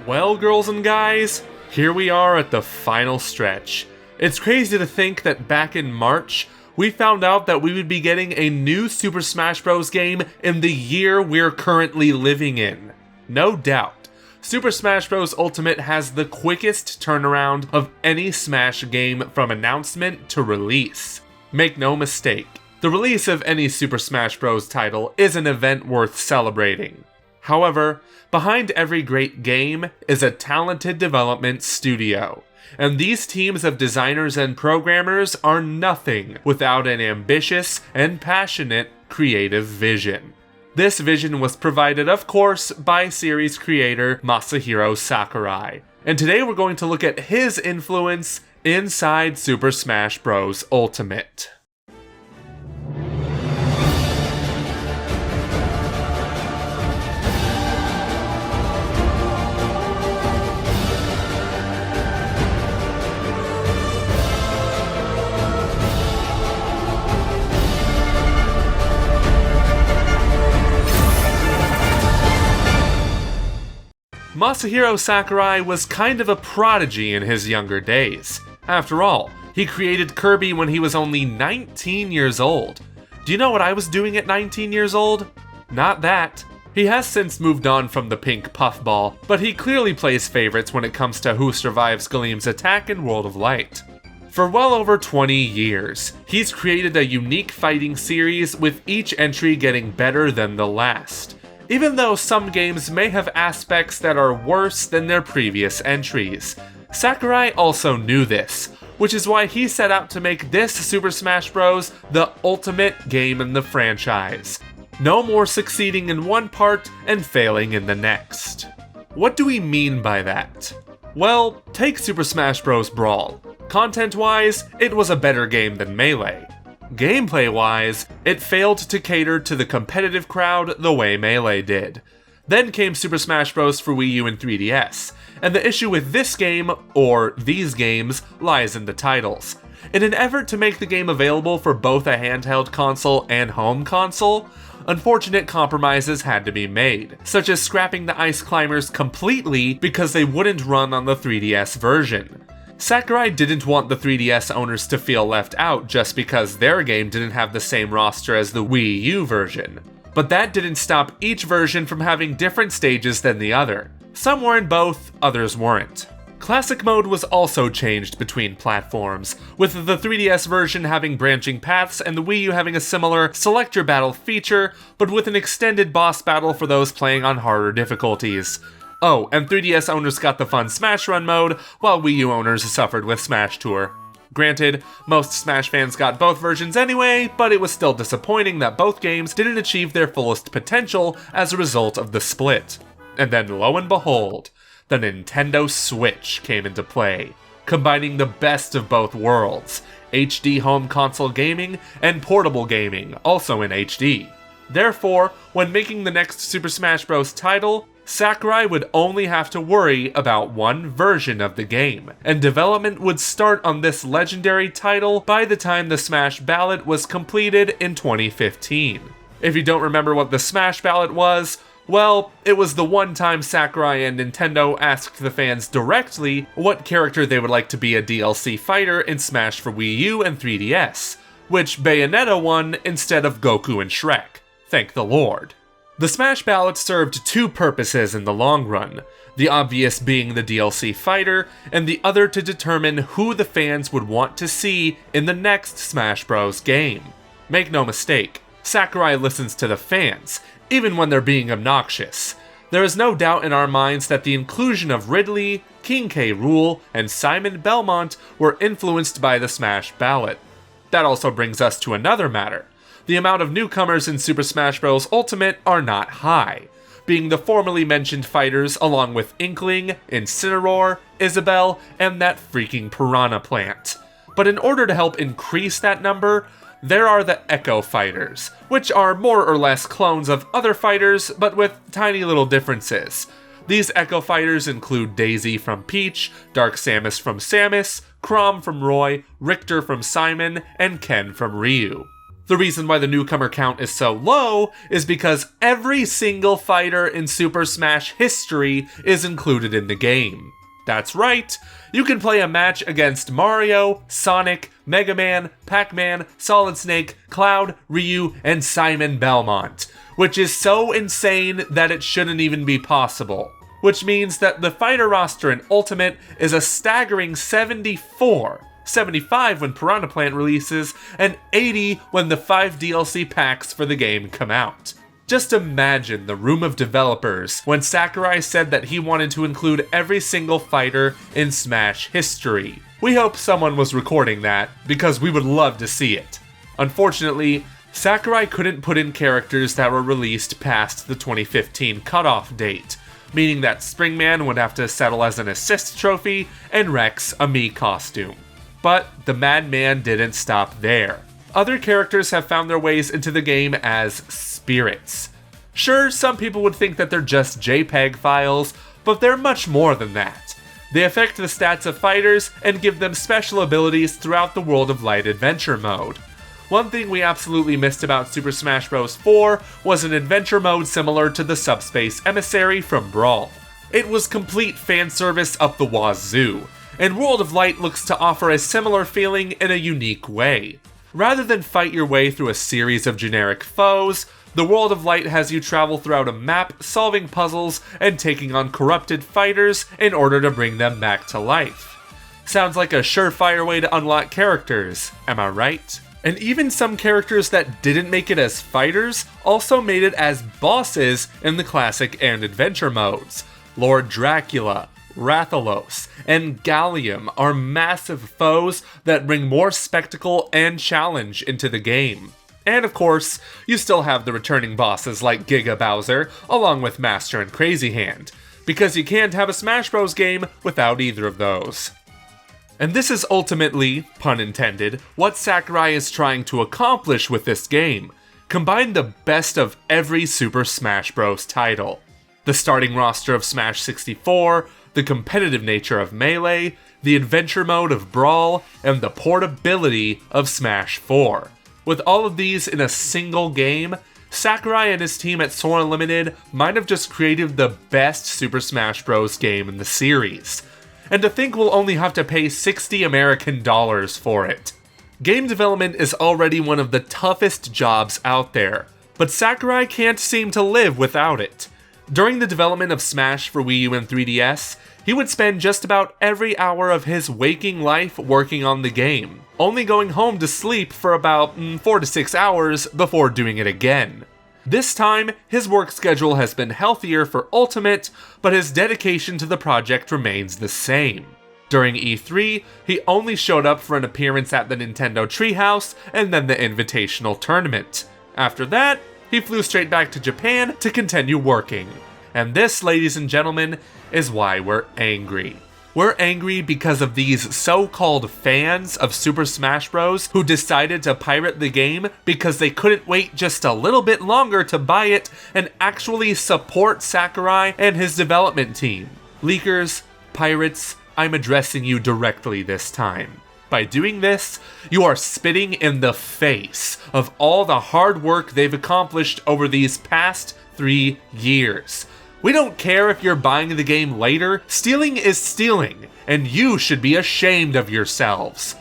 Well, girls and guys, here we are at the final stretch. It's crazy to think that back in March, we found out that we would be getting a new Super Smash Bros. Game in the year we're currently living in. No doubt, Super Smash Bros. Ultimate has the quickest turnaround of any Smash game from announcement to release. Make no mistake, the release of any Super Smash Bros. Title is an event worth celebrating. However, behind every great game is a talented development studio, and these teams of designers and programmers are nothing without an ambitious and passionate creative vision. This vision was provided, of course, by series creator Masahiro Sakurai, and today we're going to look at his influence inside Super Smash Bros. Ultimate. Masahiro Sakurai was kind of a prodigy in his younger days. After all, he created Kirby when he was only 19 years old. Do you know what I was doing at 19 years old? Not that. He has since moved on from the pink puffball, but he clearly plays favorites when it comes to who survives Galeem's attack in World of Light. For well over 20 years, he's created a unique fighting series with each entry getting better than the last, even though some games may have aspects that are worse than their previous entries. Sakurai also knew this, which is why he set out to make this Super Smash Bros. The ultimate game in the franchise. No more succeeding in one part and failing in the next. What do we mean by that? Well, take Super Smash Bros. Brawl. Content-wise, it was a better game than Melee. Gameplay-wise, it failed to cater to the competitive crowd the way Melee did. Then came Super Smash Bros. For Wii U and 3DS, and the issue with this game, or these games, lies in the titles. In an effort to make the game available for both a handheld console and home console, unfortunate compromises had to be made, such as scrapping the Ice Climbers completely because they wouldn't run on the 3DS version. Sakurai didn't want the 3DS owners to feel left out just because their game didn't have the same roster as the Wii U version. But that didn't stop each version from having different stages than the other. Some were in both, others weren't. Classic mode was also changed between platforms, with the 3DS version having branching paths and the Wii U having a similar select your battle feature, but with an extended boss battle for those playing on harder difficulties. Oh, and 3DS owners got the fun Smash Run mode, while Wii U owners suffered with Smash Tour. Granted, most Smash fans got both versions anyway, but it was still disappointing that both games didn't achieve their fullest potential as a result of the split. And then lo and behold, the Nintendo Switch came into play, combining the best of both worlds, HD home console gaming and portable gaming, also in HD. Therefore, when making the next Super Smash Bros. Title, Sakurai would only have to worry about one version of the game, and development would start on this legendary title by the time the Smash Ballot was completed in 2015. If you don't remember what the Smash Ballot was, well, it was the one time Sakurai and Nintendo asked the fans directly what character they would like to be a DLC fighter in Smash for Wii U and 3DS, which Bayonetta won instead of Goku and Shrek. Thank the Lord. The Smash Ballot served two purposes in the long run, the obvious being the DLC fighter, and the other to determine who the fans would want to see in the next Smash Bros. Game. Make no mistake, Sakurai listens to the fans, even when they're being obnoxious. There is no doubt in our minds that the inclusion of Ridley, King K. Rool, and Simon Belmont were influenced by the Smash Ballot. That also brings us to another matter. The amount of newcomers in Super Smash Bros. Ultimate are not high, being the formerly mentioned fighters along with Inkling, Incineroar, Isabelle, and that freaking Piranha Plant. But in order to help increase that number, there are the Echo Fighters, which are more or less clones of other fighters, but with tiny little differences. These Echo Fighters include Daisy from Peach, Dark Samus from Samus, Chrom from Roy, Richter from Simon, and Ken from Ryu. The reason why the newcomer count is so low is because every single fighter in Super Smash history is included in the game. That's right, you can play a match against Mario, Sonic, Mega Man, Pac-Man, Solid Snake, Cloud, Ryu, and Simon Belmont, which is so insane that it shouldn't even be possible. Which means that the fighter roster in Ultimate is a staggering 74, 75 when Piranha Plant releases, and 80 when the 5 DLC packs for the game come out. Just imagine the room of developers when Sakurai said that he wanted to include every single fighter in Smash history. We hope someone was recording that, because we would love to see it. Unfortunately, Sakurai couldn't put in characters that were released past the 2015 cutoff date, meaning that Springman would have to settle as an assist trophy and Rex a Mii costume. But the madman didn't stop there. Other characters have found their ways into the game as spirits. Sure, some people would think that they're just JPEG files, but they're much more than that. They affect the stats of fighters and give them special abilities throughout the World of Light adventure mode. One thing we absolutely missed about Super Smash Bros. 4 was an adventure mode similar to the Subspace Emissary from Brawl. It was complete fan service up the wazoo, and World of Light looks to offer a similar feeling in a unique way. Rather than fight your way through a series of generic foes, the World of Light has you travel throughout a map, solving puzzles, and taking on corrupted fighters in order to bring them back to life. Sounds like a surefire way to unlock characters, am I right? And even some characters that didn't make it as fighters also made it as bosses in the classic and adventure modes. Lord Dracula, Rathalos, and Gallium are massive foes that bring more spectacle and challenge into the game. And of course, you still have the returning bosses like Giga Bowser, along with Master and Crazy Hand, because you can't have a Smash Bros. Game without either of those. And this is ultimately, pun intended, what Sakurai is trying to accomplish with this game. Combine the best of every Super Smash Bros. Title. The starting roster of Smash 64, the competitive nature of Melee, the adventure mode of Brawl, and the portability of Smash 4. With all of these in a single game, Sakurai and his team at Sora Limited might have just created the best Super Smash Bros. Game in the series. And to think we'll only have to pay 60 American dollars for it. Game development is already one of the toughest jobs out there, but Sakurai can't seem to live without it. During the development of Smash for Wii U and 3DS, he would spend just about every hour of his waking life working on the game, only going home to sleep for about 4 to 6 hours before doing it again. This time, his work schedule has been healthier for Ultimate, but his dedication to the project remains the same. During E3, he only showed up for an appearance at the Nintendo Treehouse and then the Invitational Tournament. After that, he flew straight back to Japan to continue working. And this, ladies and gentlemen, is why we're angry. We're angry because of these so-called fans of Super Smash Bros. Who decided to pirate the game because they couldn't wait just a little bit longer to buy it and actually support Sakurai and his development team. Leakers, pirates, I'm addressing you directly this time. By doing this, you are spitting in the face of all the hard work they've accomplished over these past 3 years. We don't care if you're buying the game later, stealing is stealing, and you should be ashamed of yourselves.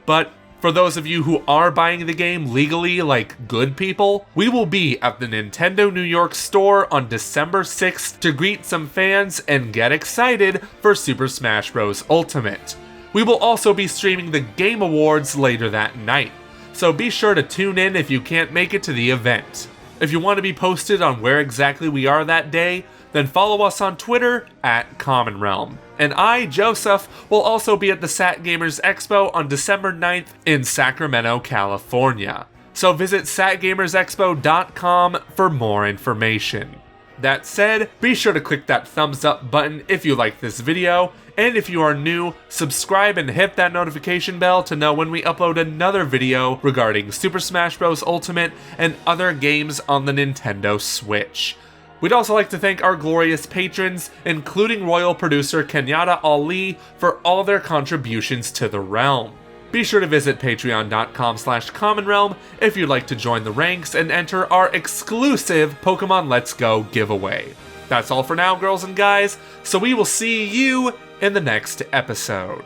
But for those of you who are buying the game legally like good people, we will be at the Nintendo New York store on December 6th to greet some fans and get excited for Super Smash Bros. Ultimate. We will also be streaming the Game Awards later that night, so be sure to tune in if you can't make it to the event. If you want to be posted on where exactly we are that day, then follow us on Twitter at Common Realm. And I, Joseph, will also be at the Sat Gamers Expo on December 9th in Sacramento, California. So visit satgamersexpo.com for more information. That said, be sure to click that thumbs up button if you like this video, and if you are new, subscribe and hit that notification bell to know when we upload another video regarding Super Smash Bros. Ultimate and other games on the Nintendo Switch. We'd also like to thank our glorious patrons, including royal producer Kenyatta Ali, for all their contributions to the realm. Be sure to visit patreon.com/commonrealm if you'd like to join the ranks and enter our exclusive Pokemon Let's Go giveaway. That's all for now, girls and guys, so we will see you in the next episode.